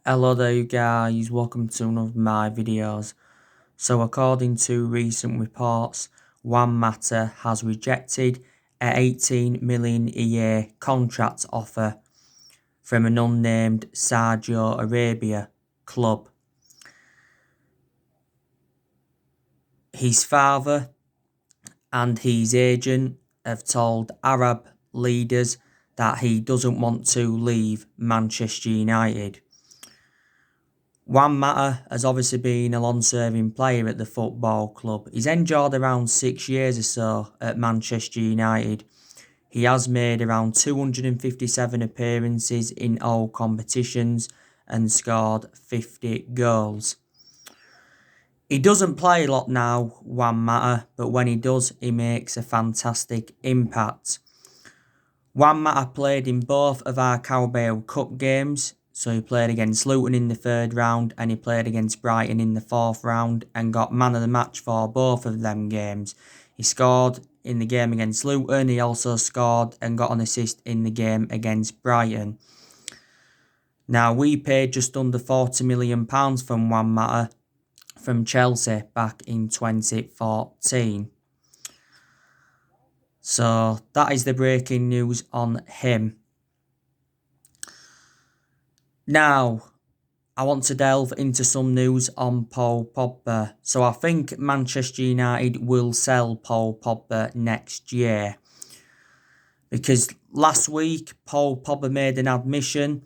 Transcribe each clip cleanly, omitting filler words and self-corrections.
Hello there you guys, welcome to one of my videos. So according to recent reports, Juan Mata has rejected a 18 million a year contract offer from an unnamed Saudi Arabia club. His father and his agent have told Arab leaders that he doesn't want to leave Manchester United. Juan Mata has obviously been a long-serving player at the football club. He's endured around 6 years or so at Manchester United. He has made around 257 appearances in all competitions and scored 50 goals. He doesn't play a lot now, Juan Mata, but when he does, he makes a fantastic impact. Juan Mata played in both of our Carabao Cup games. So he played against Luton in the third round and he played against Brighton in the fourth round and got man of the match for both of them games. He scored in the game against Luton. He also scored and got an assist in the game against Brighton. Now, we paid just under £40 million from Juan Mata from Chelsea back in 2014. So that is the breaking news on him. Now, I want to delve into some news on Paul Pogba. So I think Manchester United will sell Paul Pogba next year. Because last week, Paul Pogba made an admission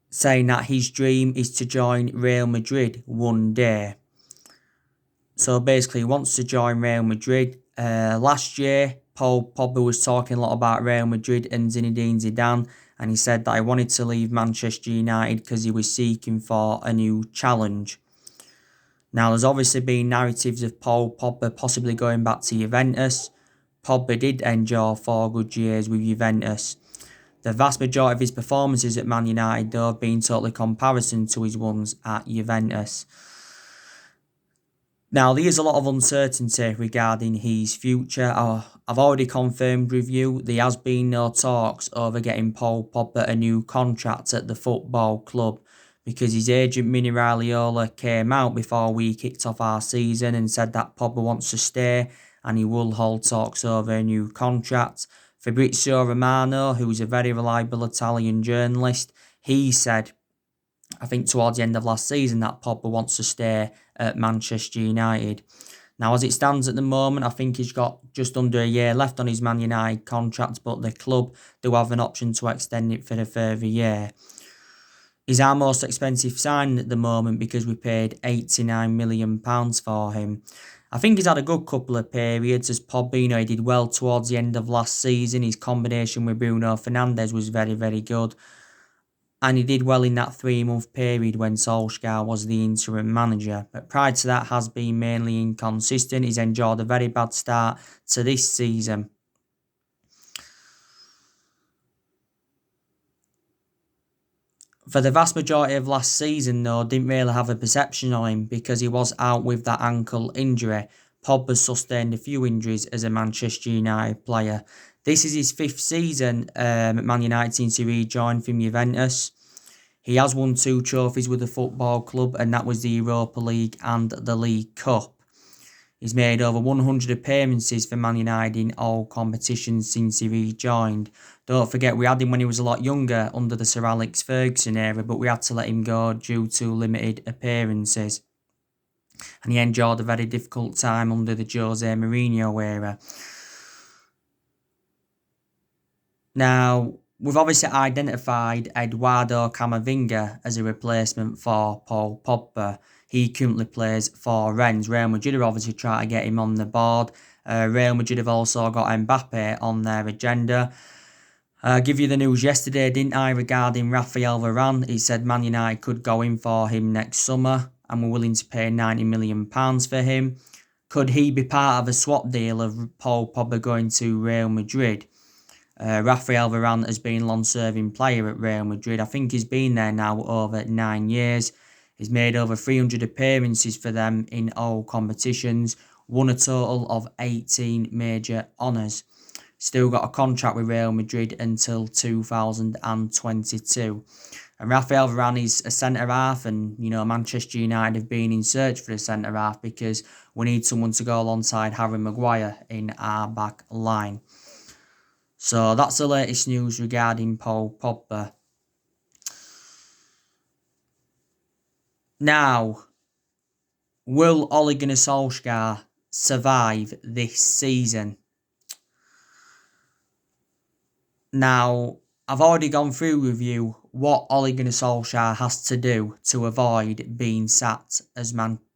saying that his dream is to join Real Madrid one day. So basically, he wants to join Real Madrid. Last year, Paul Pogba was talking a lot about Real Madrid and Zinedine Zidane. And he said that he wanted to leave Manchester United because he was seeking for a new challenge. Now, there's obviously been narratives of Paul Pogba possibly going back to Juventus. Pogba did endure 4 good years with Juventus. The vast majority of his performances at Man United, though, have been totally comparison to his ones at Juventus. Now, there is a lot of uncertainty regarding his future. I've already confirmed with you there has been no talks over getting Paul Pogba a new contract at the football club because his agent Mini Raiola came out before we kicked off our season and said that Pogba wants to stay and he will hold talks over a new contract. Fabrizio Romano, who is a very reliable Italian journalist, he said, I think towards the end of last season, that Pogba wants to stay at Manchester United. Now, as it stands at the moment, I think he's got just under a year left on his Man United contract, but the club do have an option to extend it for a further year. He's our most expensive signing at the moment because we paid £89 million for him. I think he's had a good couple of periods as Pogba. He did well towards the end of last season. His combination with Bruno Fernandes was very, very good. And he did well in that 3-month period when Solsjaer was the interim manager. But prior to that has been mainly inconsistent. He's enjoyed a very bad start to this season. For the vast majority of last season, though, didn't really have a perception on him because he was out with that ankle injury. Pogba sustained a few injuries as a Manchester United player. This is his 5th season at Man United since he rejoined from Juventus. He has won 2 trophies with the football club, and that was the Europa League and the League Cup. He's made over 100 appearances for Man United in all competitions since he rejoined. Don't forget, we had him when he was a lot younger under the Sir Alex Ferguson era, but we had to let him go due to limited appearances. And he endured a very difficult time under the Jose Mourinho era. Now, we've obviously identified Eduardo Camavinga as a replacement for Paul Pogba. He currently plays for Rennes. Real Madrid are obviously trying to get him on the board. Real Madrid have also got Mbappe on their agenda. I give you the news yesterday, didn't I, regarding Raphael Varane. He said Man United could go in for him next summer and we're willing to pay £90 million for him. Could he be part of a swap deal of Paul Pogba going to Real Madrid? Raphael Varane has been a long-serving player at Real Madrid. I think he's been there now over 9 years. He's made over 300 appearances for them in all competitions, won a total of 18 major honours. still got a contract with Real Madrid until 2022. And Rafael Varane is a centre-half, and, Manchester United have been in search for a centre-half because we need someone to go alongside Harry Maguire in our back line. So that's the latest news regarding Paul Pogba. Now, will Ole Gunnar Solsjaer survive this season? Now, I've already gone through with you what Ole Gunnar Solsjaer has to do to avoid being sacked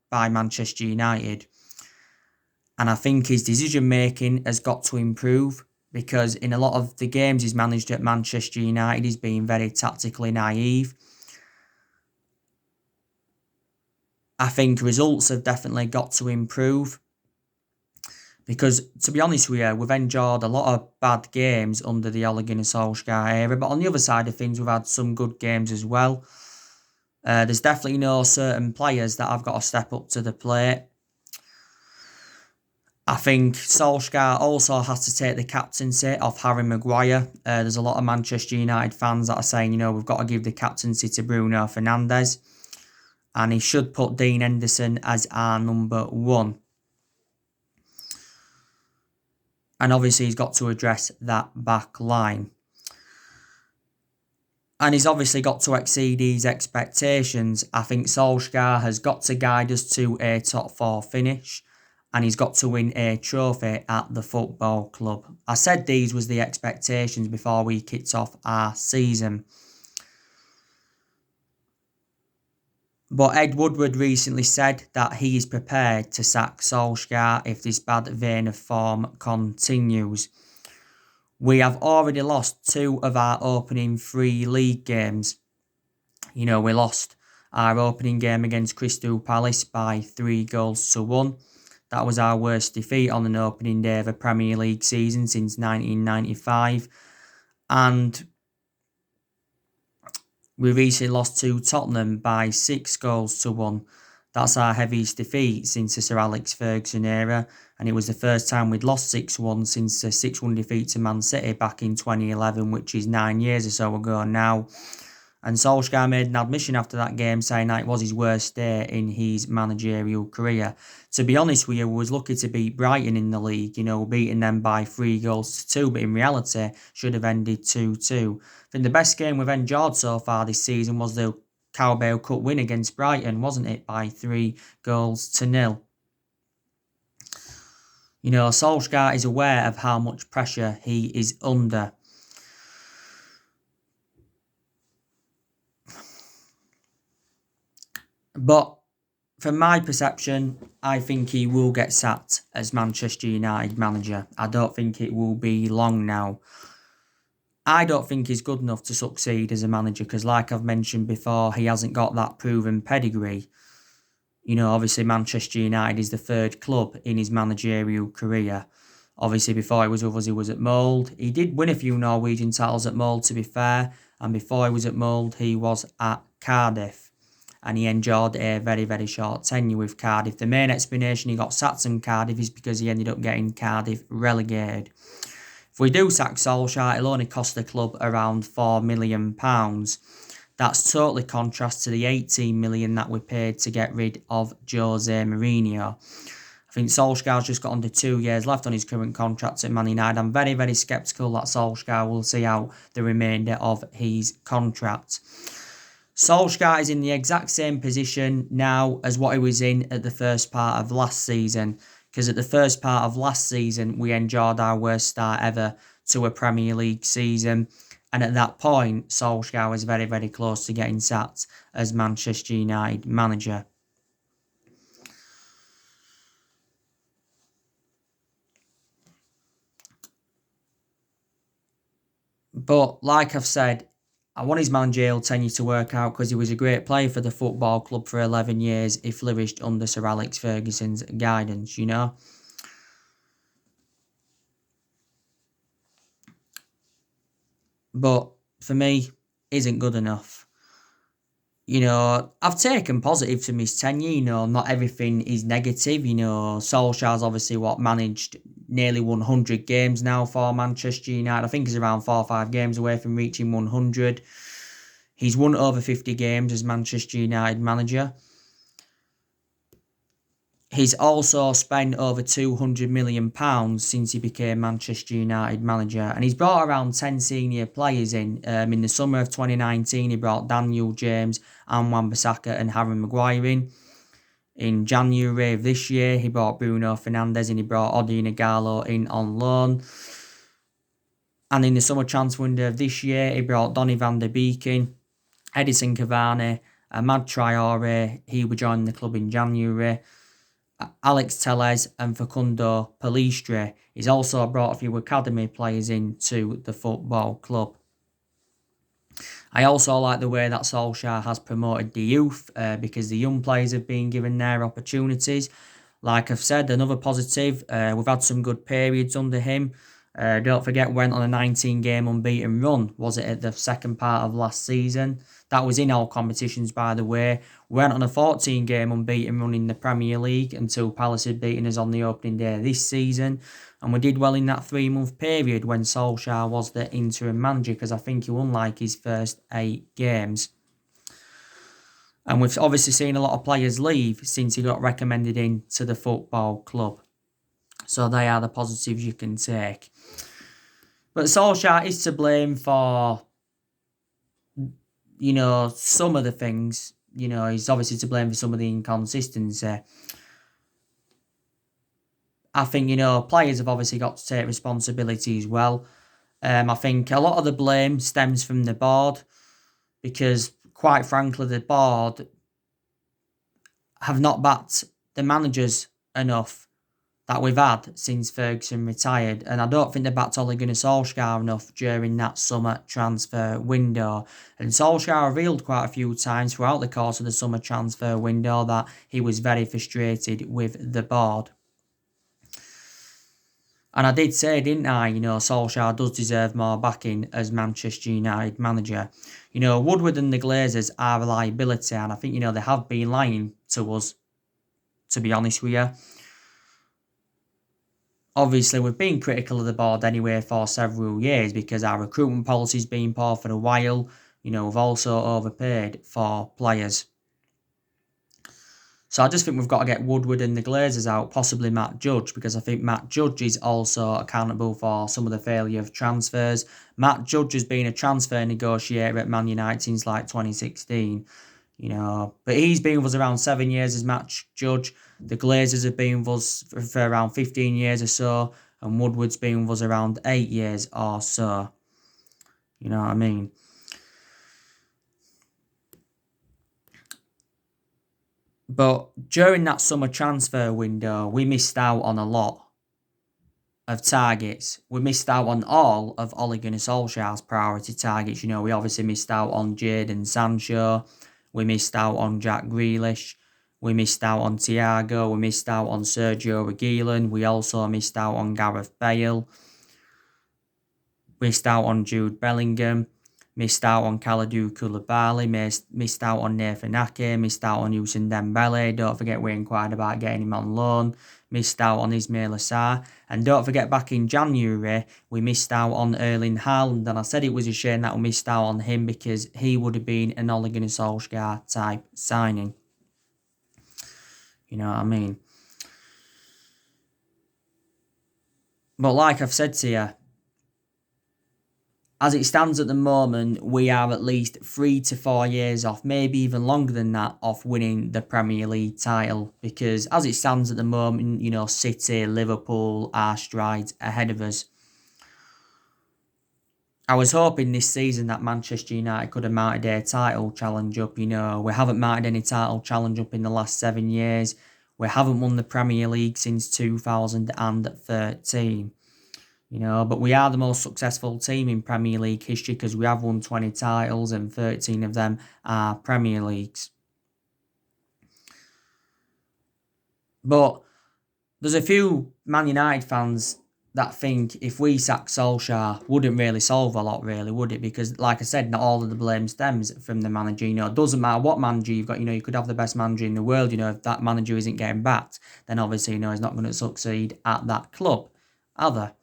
by Manchester United. And I think his decision making has got to improve, because in a lot of the games he's managed at Manchester United, he's been very tactically naive. I think results have definitely got to improve, because, to be honest with you, we've endured a lot of bad games under the Ole Gunnar Solskjaer era, but on the other side of things, we've had some good games as well. There's definitely no certain players that have got to step up to the plate. I think Solskjaer also has to take the captaincy off Harry Maguire. There's a lot of Manchester United fans that are saying, we've got to give the captaincy to Bruno Fernandes. And he should put Dean Henderson as our number one. And obviously he's got to address that back line. And he's obviously got to exceed his expectations. I think Solskjaer has got to guide us to a top 4 finish. And he's got to win a trophy at the football club. I said these was the expectations before we kicked off our season. But Ed Woodward recently said that he is prepared to sack Solskjaer if this bad vein of form continues. We have already lost 2 of our opening 3 league games. We lost our opening game against Crystal Palace by 3-1. That was our worst defeat on an opening day of a Premier League season since 1995. And we recently lost to Tottenham by 6-1. That's our heaviest defeat since the Sir Alex Ferguson era, and it was the first time we'd lost 6-1 since the 6-1 defeat to Man City back in 2011, which is 9 years or so ago now. And Solskjaer made an admission after that game saying that it was his worst day in his managerial career. To be honest with you, we was lucky to beat Brighton in the league, beating them by 3-2, but in reality, should have ended 2-2. I think the best game we've endured so far this season was the Carabao Cup win against Brighton, wasn't it, by 3-0. Solskjaer is aware of how much pressure he is under. But from my perception, I think he will get sacked as Manchester United manager. I don't think it will be long now. I don't think he's good enough to succeed as a manager because, like I've mentioned before, he hasn't got that proven pedigree. Obviously Manchester United is the 3rd club in his managerial career. Obviously, before he was with us, he was at Mould. He did win a few Norwegian titles at Mould, to be fair. And before he was at Mould, he was at Cardiff. And he enjoyed a very, very short tenure with Cardiff. The main explanation he got sacked from Cardiff is because he ended up getting Cardiff relegated. If we do sack Solskjaer, it'll only cost the club around £4 million. That's totally contrast to the 18 million that we paid to get rid of Jose Mourinho. I think Solskjaer's just got under 2 years left on his current contract at Man United. I'm very, very sceptical that Solskjaer will see out the remainder of his contract. Solskjaer is in the exact same position now as what he was in at the first part of last season. Because at the first part of last season, we endured our worst start ever to a Premier League season. And at that point, Solskjaer was very, very close to getting sacked as Manchester United manager. But like I've said, I want his managerial tenure to work out because he was a great player for the football club for 11 years. He flourished under Sir Alex Ferguson's guidance, But for me, isn't good enough. I've taken positive from his tenure. Not everything is negative. Solskjaer's obviously managed nearly 100 games now for Manchester United. I think he's around 4 or 5 games away from reaching 100. He's won over 50 games as Manchester United manager. He's also spent over £200 million since he became Manchester United manager, and he's brought around 10 senior players in. In the summer of 2019, he brought Daniel James, Wan-Bissaka and Harry Maguire in. In January of this year, he brought Bruno Fernandes and he brought Odion Ighalo in on loan. And in the summer transfer window of this year, he brought Donny van der Beek in, Edison Cavani, Ahmad Traore, he would join the club in January. Alex Telles and Facundo Pellistri. He's also brought a few academy players into the football club. I also like the way that Solskjaer has promoted the youth because the young players have been given their opportunities. Like I've said, another positive, we've had some good periods under him. Don't forget, went on a 19-game unbeaten run, was it, at the second part of last season? That was in all competitions, by the way. Went on a 14-game unbeaten run in the Premier League until Palace had beaten us on the opening day of this season. And we did well in that 3-month period when Solskjaer was the interim manager, because I think he won like his first 8 games. And we've obviously seen a lot of players leave since he got recommended into the football club. So they are the positives you can take. But Solskjaer is to blame for, some of the things. He's obviously to blame for some of the inconsistency. I think, players have obviously got to take responsibility as well. I think a lot of the blame stems from the board because, quite frankly, the board have not backed the managers enough that we've had since Ferguson retired. And I don't think they backed Ole Gunnar Solskjaer enough during that summer transfer window. And Solskjaer revealed quite a few times throughout the course of the summer transfer window that he was very frustrated with the board. And I did say, didn't I, Solskjaer does deserve more backing as Manchester United manager. Woodward and the Glazers are a liability, and I think, they have been lying to us, to be honest with you. Obviously, we've been critical of the board anyway for several years because our recruitment policy's been poor for a while. We've also overpaid for players. So I just think we've got to get Woodward and the Glazers out, possibly Matt Judge, because I think Matt Judge is also accountable for some of the failure of transfers. Matt Judge has been a transfer negotiator at Man United since like 2016. But he's been with us around 7 years as Matt Judge. The Glazers have been with us for around 15 years or so, and Woodward's been with us around 8 years or so. You know what I mean? But during that summer transfer window, we missed out on a lot of targets. We missed out on all of Ole Gunnar Solskjaer's priority targets. We obviously missed out on Jadon Sancho. We missed out on Jack Grealish. We missed out on Thiago. We missed out on Sergio Reguilon. We also missed out on Gareth Bale. Missed out on Jude Bellingham. Missed out on Kalidou Koulibaly. Missed out on Nathan Ake. Missed out on Ousmane Dembele. Don't forget we inquired about getting him on loan. Missed out on Ismail Assar. And don't forget back in January, we missed out on Erling Haaland. And I said it was a shame that we missed out on him because he would have been an Ole Gunnar Solskjaer type signing. You know what I mean? But like I've said to you, as it stands at the moment, we are at least 3 to 4 years off, maybe even longer than that, off winning the Premier League title. Because as it stands at the moment, City, Liverpool are strides ahead of us. I was hoping this season that Manchester United could have mounted a title challenge up. We haven't mounted any title challenge up in the last 7 years. We haven't won the Premier League since 2013. But we are the most successful team in Premier League history because we have won 20 titles and 13 of them are Premier Leagues. But there's a few Man United fans that thing, if we sack Solskjaer, wouldn't really solve a lot, really, would it? Because, like I said, not all of the blame stems from the manager. It doesn't matter what manager you've got. You could have the best manager in the world. If that manager isn't getting backed, then obviously, he's not going to succeed at that club, either.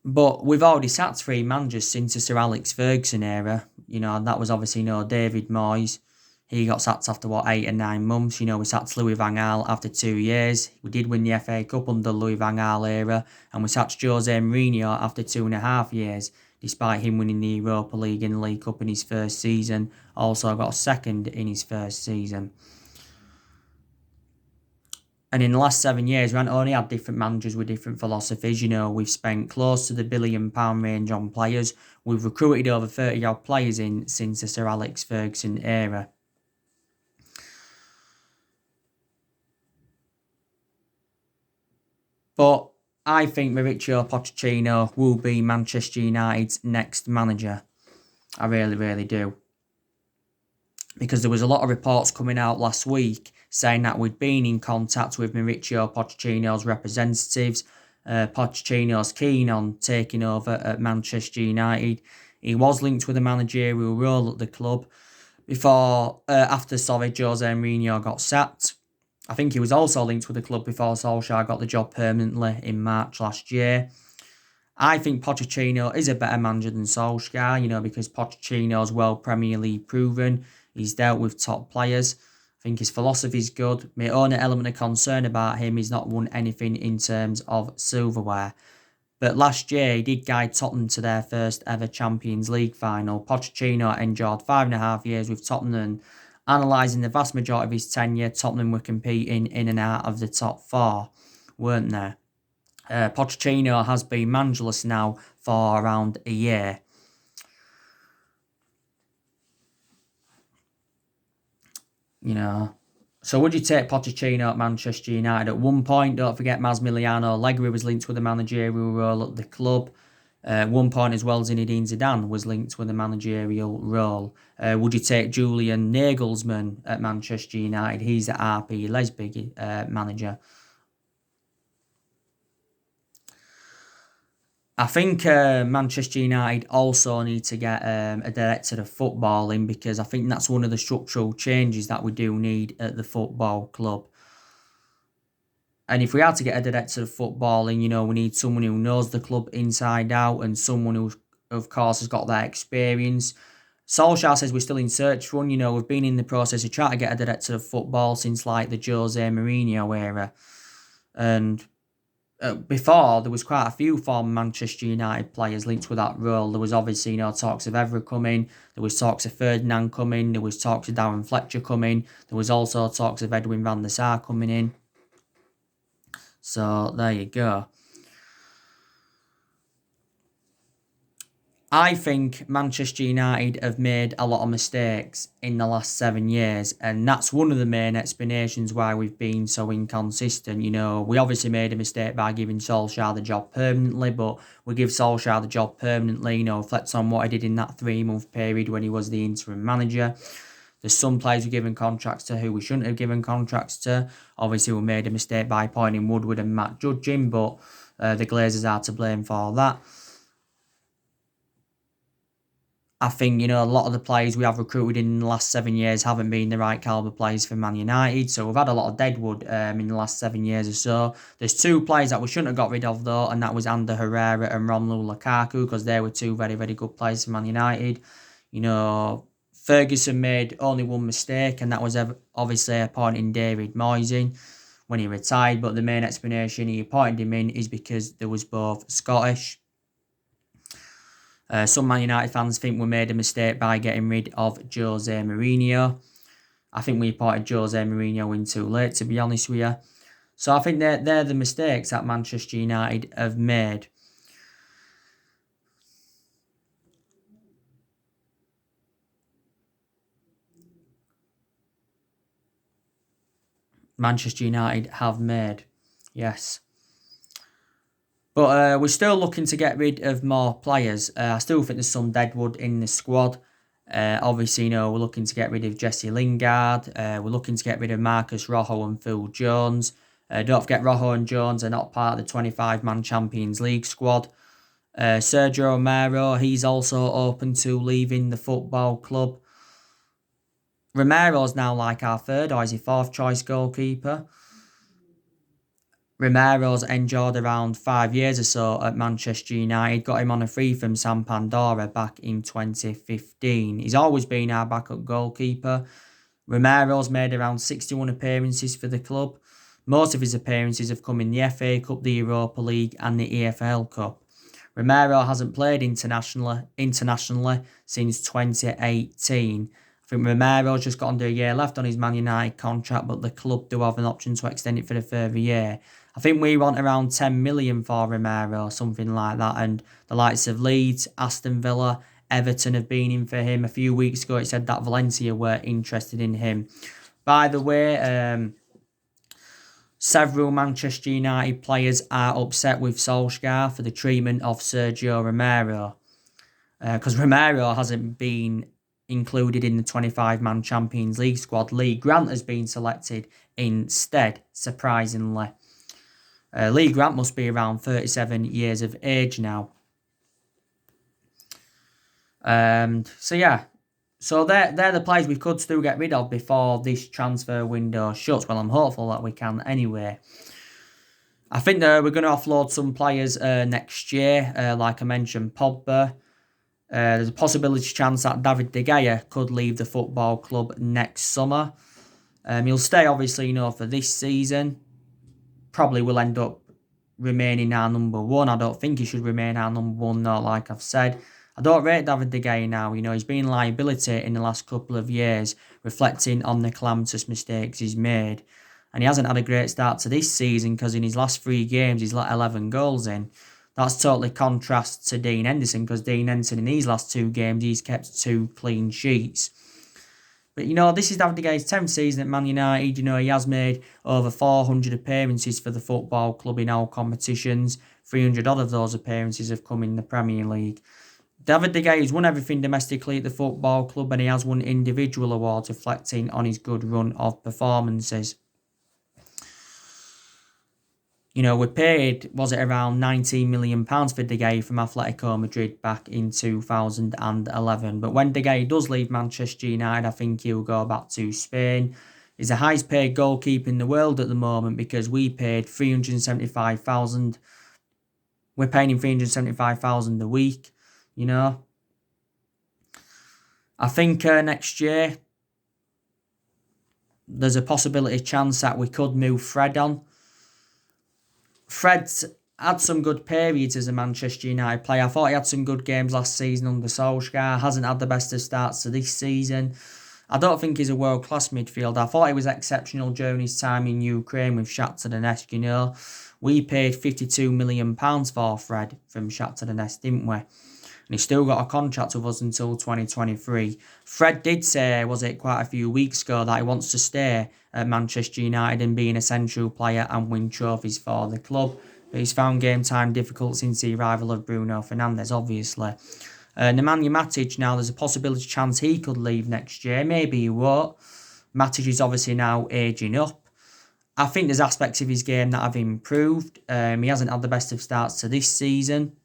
But we've already sacked 3 managers since the Sir Alex Ferguson era. And that was obviously, David Moyes. He got sacked after, 8 or 9 months. We sacked Louis van Gaal after 2 years. We did win the FA Cup under Louis van Gaal era. And we sacked Jose Mourinho after 2.5 years, despite him winning the Europa League and the League Cup in his first season. Also got second in his first season. And in the last 7 years, we haven't only had different managers with different philosophies. We've spent close to the £1 billion range on players. We've recruited over 30-odd players in since the Sir Alex Ferguson era. But I think Mauricio Pochettino will be Manchester United's next manager. I really, really do. Because there was a lot of reports coming out last week saying that we'd been in contact with Mauricio Pochettino's representatives. Pochettino's keen on taking over at Manchester United. He was linked with a managerial role at the club after Jose Mourinho got sacked. I think he was also linked with the club before Solskjaer got the job permanently in March last year. I think Pochettino is a better manager than Solskjaer, because Pochettino's well Premier League proven. He's dealt with top players. I think his philosophy is good. My only element of concern about him is not won anything in terms of silverware. But last year, he did guide Tottenham to their first ever Champions League final. Pochettino endured 5.5 years with Tottenham, and analysing the vast majority of his tenure, Tottenham were competing in and out of the top 4, weren't they? Pochettino has been managerless now for around a year. So would you take Pochettino at Manchester United? At one point, don't forget Massimiliano Allegri was linked with a managerial role at the club. At one point as well, Zinedine Zidane was linked with a managerial role. Would you take Julian Nagelsmann at Manchester United? He's the RB Leipzig manager. I think Manchester United also need to get a director of football in, because I think that's one of the structural changes that we do need at the football club. And if we are to get a director of football in, we need someone who knows the club inside out and someone who, of course, has got that experience. Solskjaer says we're still in search for one. We've been in the process of trying to get a director of football since like the Jose Mourinho era. And before, there was quite a few former Manchester United players linked with that role. There was obviously, talks of Evra coming. There was talks of Ferdinand coming. There was talks of Darren Fletcher coming. There was also talks of Edwin van der Sar coming in. So, there you go. I think Manchester United have made a lot of mistakes in the last 7 years, and that's one of the main explanations why we've been so inconsistent. We obviously made a mistake by giving Solskjaer the job permanently, but we give Solskjaer the job permanently, reflects on what he did in that 3-month period when he was the interim manager. There's some players we've given contracts to who we shouldn't have given contracts to. Obviously, we made a mistake by appointing Woodward and Matt Judge in, but the Glazers are to blame for that. I think, a lot of the players we have recruited in the last 7 years haven't been the right calibre players for Man United. So we've had a lot of deadwood in the last 7 years or so. There's 2 players that we shouldn't have got rid of, though, and that was Ander Herrera and Romelu Lukaku, because they were 2 very, very good players for Man United. Ferguson made only one mistake, and that was obviously appointing David Moyes in when he retired. But the main explanation he appointed him in is because there was both Scottish. Some Man United fans think we made a mistake by getting rid of Jose Mourinho. I think we appointed Jose Mourinho in too late, to be honest with you. So I think they're the mistakes that Manchester United have made. Manchester United have made. Yes. But we're still looking to get rid of more players. I still think there's some deadwood in the squad. Obviously, we're looking to get rid of Jesse Lingard. We're looking to get rid of Marcus Rojo and Phil Jones. Don't forget Rojo and Jones are not part of the 25-man Champions League squad. Sergio Romero, he's also open to leaving the football club. Romero's now like our third or is he fourth choice goalkeeper. Romero's endured around 5 years or so at Manchester United, got him on a free from San Pandora back in 2015. He's always been our backup goalkeeper. Romero's made around 61 appearances for the club. Most of his appearances have come in the FA Cup, the Europa League and the EFL Cup. Romero hasn't played internationally since 2018. I think Romero's just got under a year left on his Man United contract, but the club do have an option to extend it for a further year. I think we want around 10 million for Romero, something like that. And the likes of Leeds, Aston Villa, Everton have been in for him. A few weeks ago, it said that Valencia were interested in him. By the way, several Manchester United players are upset with Solsjaer for the treatment of Sergio Romero. Because Romero hasn't been included in the 25-man Champions League squad. Lee Grant has been selected instead, surprisingly. Lee Grant must be around 37 years of age now. So they're the players we could still get rid of before this transfer window shuts. Well, I'm hopeful that we can anyway. I think we're going to offload some players next year. Like I mentioned, Pogba. There's a possibility chance that David De Gea could leave the football club next summer. He'll stay, obviously, for this season. Probably will end up remaining our number one. I don't think he should remain our number one, though, like I've said. I don't rate David De Gea now. He's been a liability in the last couple of years, reflecting on the calamitous mistakes he's made. And he hasn't had a great start to this season because in his last 3 games, he's let 11 goals in. That's totally contrast to Dean Henderson because Dean Henderson in these last 2 games, he's kept 2 clean sheets. But, this is David De Gea's 10th season at Man United. He has made over 400 appearances for the football club in all competitions. 300 odd of those appearances have come in the Premier League. David De Gea has won everything domestically at the football club and he has won individual awards reflecting on his good run of performances. We paid, was it around £19 million for De Gea from Atletico Madrid back in 2011. But when De Gea does leave Manchester United, I think he'll go back to Spain. He's the highest paid goalkeeper in the world at the moment because we paid $375,000. We're paying him $375,000 a week, I think next year, there's a chance that we could move Fred on. Fred's had some good periods as a Manchester United player. I thought he had some good games last season under Solsjaer. Hasn't had the best of starts to this season. I don't think he's a world-class midfielder. I thought he was exceptional during his time in Ukraine with Shakhtar Donetsk, We paid £52 million for Fred from Shakhtar Donetsk, didn't we? And he's still got a contract with us until 2023. Fred did say, was it quite a few weeks ago, that he wants to stay at Manchester United and be an essential player and win trophies for the club. But he's found game time difficult since the arrival of Bruno Fernandes, obviously. Nemanja Matic, now there's a possibility chance he could leave next year. Maybe he won't. Matic is obviously now ageing up. I think there's aspects of his game that have improved. He hasn't had the best of starts to this season.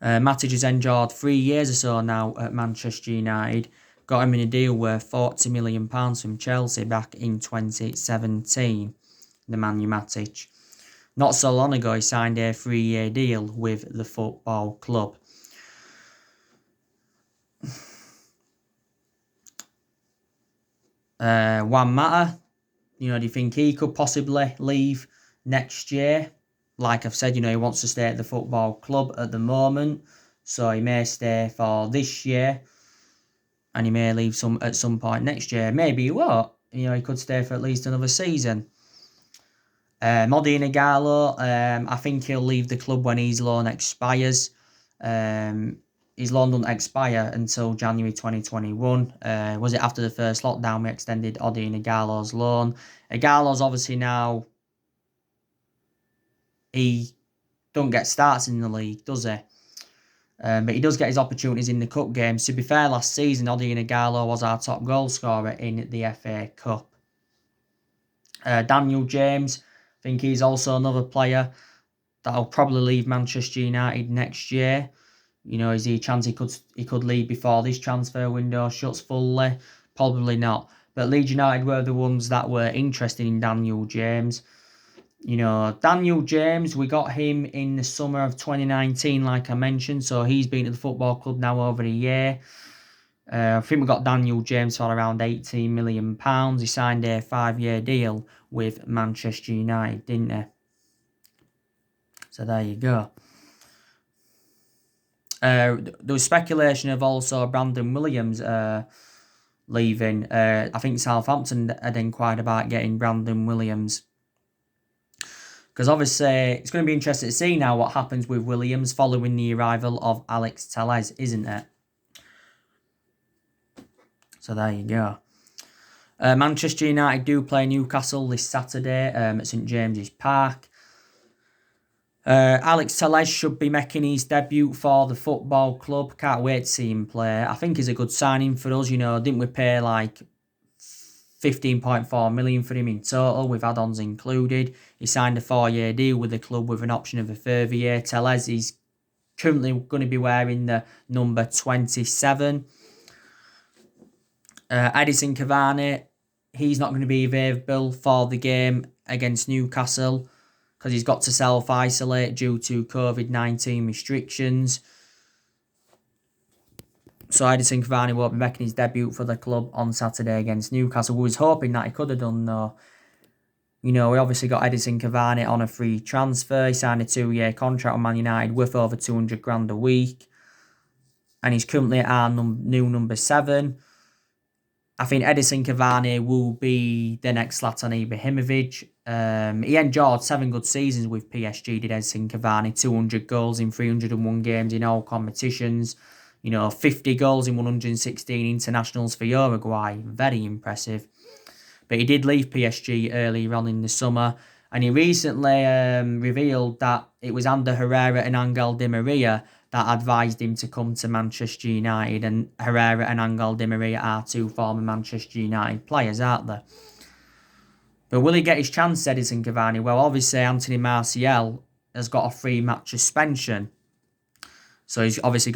Matic has endured 3 years or so now at Manchester United. Got him in a deal worth £40 million from Chelsea back in 2017. Nemanja Matic. Not so long ago, he signed a 3-year deal with the football club. Juan Mata, do you think he could possibly leave next year? Like I've said, he wants to stay at the football club at the moment. So he may stay for this year. And he may leave at some point next year. Maybe he won't. He could stay for at least another season. Modi Nagalo, I think he'll leave the club when his loan expires. His loan doesn't expire until January 2021. Was it after the first lockdown we extended Odi Nagalo's loan? Igalo's obviously now, he don't get starts in the league, does he? But he does get his opportunities in the cup games. To be fair, last season, Odi Nagalo was our top goal scorer in the FA Cup. Daniel James, I think he's also another player that'll probably leave Manchester United next year. Is there a chance he could leave before this transfer window shuts fully? Probably not. But Leeds United were the ones that were interested in Daniel James. Daniel James, we got him in the summer of 2019, like I mentioned. So he's been at the football club now over a year. I think we got Daniel James for around £18 million. He signed a 5-year deal with Manchester United, didn't he? So there you go. There was speculation of also Brandon Williams leaving. I think Southampton had inquired about getting Brandon Williams. Because obviously, it's going to be interesting to see now what happens with Williams following the arrival of Alex Telles, isn't it? So there you go. Manchester United do play Newcastle this Saturday at St James's Park. Alex Telles should be making his debut for the football club. Can't wait to see him play. I think he's a good signing for us. Didn't we pay like 15.4 million for him in total with add-ons included? He signed a 4-year deal with the club with an option of a further year. Telles is currently going to be wearing the number 27. Edison Cavani, he's not going to be available for the game against Newcastle because he's got to self-isolate due to COVID-19 restrictions. So Edison Cavani won't be making his debut for the club on Saturday against Newcastle. We was hoping that he could have done though. We obviously got Edison Cavani on a free transfer. He signed a 2-year contract with Man United worth over 200 grand a week. And he's currently at our new number 7. I think Edison Cavani will be the next Zlatan Ibrahimovic. He enjoyed 7 good seasons with PSG, did Edison Cavani. 200 goals in 301 games in all competitions. 50 goals in 116 internationals for Uruguay. Very impressive. But he did leave PSG earlier on in the summer. And he recently revealed that it was Ander Herrera and Angel Di Maria that advised him to come to Manchester United. And Herrera and Angel Di Maria are 2 former Manchester United players, aren't they? But will he get his chance, Edison Cavani? Well, obviously, Anthony Martial has got a 3-match suspension. So he's obviously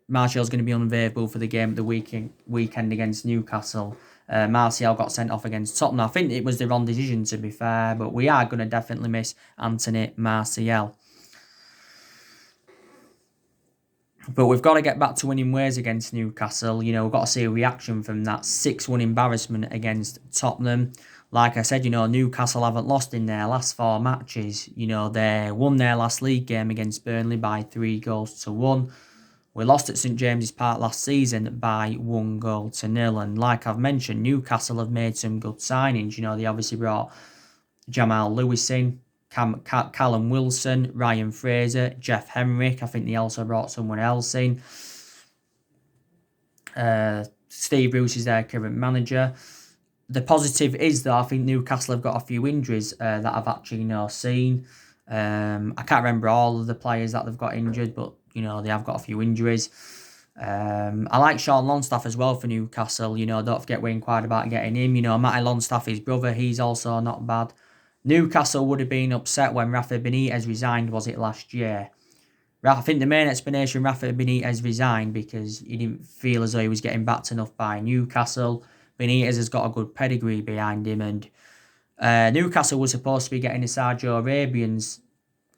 Martial's going to be unavailable for the game at the weekend against Newcastle. Martial got sent off against Tottenham. I think it was the wrong decision, to be fair, but we are going to definitely miss Anthony Martial. But we've got to get back to winning ways against Newcastle. We've got to see a reaction from that 6-1 embarrassment against Tottenham. Like I said, Newcastle haven't lost in their last 4 matches. They won their last league game against Burnley by 3-1. We lost at St James's Park last season by 1-0. And like I've mentioned, Newcastle have made some good signings. They obviously brought Jamal Lewis in, Callum Wilson, Ryan Fraser, Jeff Henrik. I think they also brought someone else in. Steve Bruce is their current manager. The positive is, though, I think Newcastle have got a few injuries that I've actually seen. I can't remember all of the players that they've got injured, but, they have got a few injuries. I like Sean Longstaff as well for Newcastle. Don't forget we inquired about getting him. Matty Longstaff, his brother, he's also not bad. Newcastle would have been upset when Rafa Benitez resigned, was it last year? I think the main explanation Rafa Benitez resigned because he didn't feel as though he was getting backed enough by Newcastle. Benitez has got a good pedigree behind him, and Newcastle was supposed to be getting the Saudi Arabians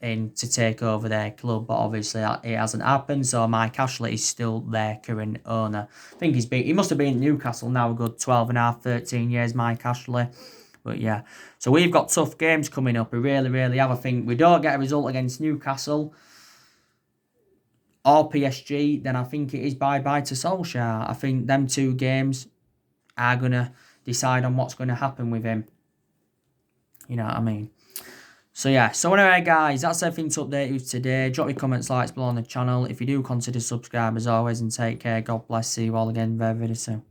in to take over their club, but obviously it hasn't happened. So Mike Ashley is still their current owner. I think he must have been at Newcastle now a good 12 and a half, 13 years, Mike Ashley. But yeah, so we've got tough games coming up. We really, really have. I think we don't get a result against Newcastle or PSG, then I think it is bye-bye to Solsjaer. I think them 2 games are going to decide on what's going to happen with him. You know what I mean? So yeah, so anyway guys, that's everything to update you today. Drop your comments, likes below on the channel. If you do, consider subscribe as always, and take care. God bless. See you all again very, very soon.